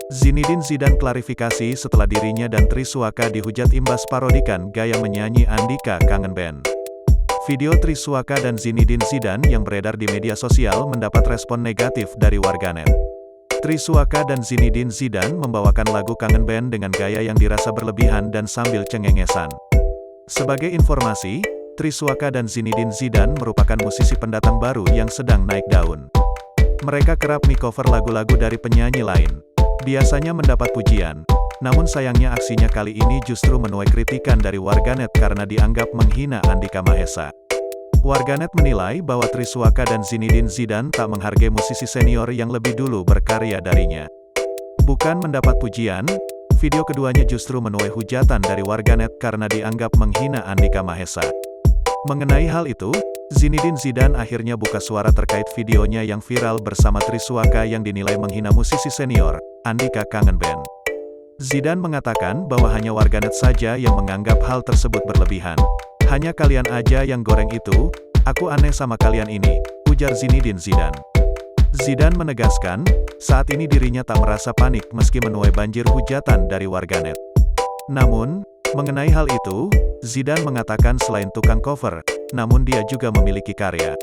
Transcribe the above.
Zinedine Zidane klarifikasi setelah dirinya dan Triswaka dihujat imbas parodikan gaya menyanyi Andika Kangen Band. Video Triswaka dan Zinedine Zidane yang beredar di media sosial mendapat respon negatif dari warganet. Triswaka dan Zinedine Zidane membawakan lagu Kangen Band dengan gaya yang dirasa berlebihan dan sambil cengengesan. Sebagai informasi, Triswaka dan Zinedine Zidane merupakan musisi pendatang baru yang sedang naik daun. Mereka kerap mi-cover lagu-lagu dari penyanyi lain. Biasanya mendapat pujian, namun sayangnya aksinya kali ini justru menuai kritikan dari warganet karena dianggap menghina Andika Mahesa. Warganet menilai bahwa Triswaka dan Zinedine Zidane tak menghargai musisi senior yang lebih dulu berkarya darinya. Bukan mendapat pujian, video keduanya justru menuai hujatan dari warganet karena dianggap menghina Andika Mahesa. Mengenai hal itu, Zinedine Zidane akhirnya buka suara terkait videonya yang viral bersama Triswaka yang dinilai menghina musisi senior, Andika Kangen Band. Zidane mengatakan bahwa hanya warganet saja yang menganggap hal tersebut berlebihan. Hanya kalian aja yang goreng itu, aku aneh sama kalian ini, ujar Zinedine Zidane. Zidane menegaskan, saat ini dirinya tak merasa panik meski menuai banjir hujatan dari warganet. Namun, mengenai hal itu, Zidane mengatakan selain tukang cover, namun dia juga memiliki karya.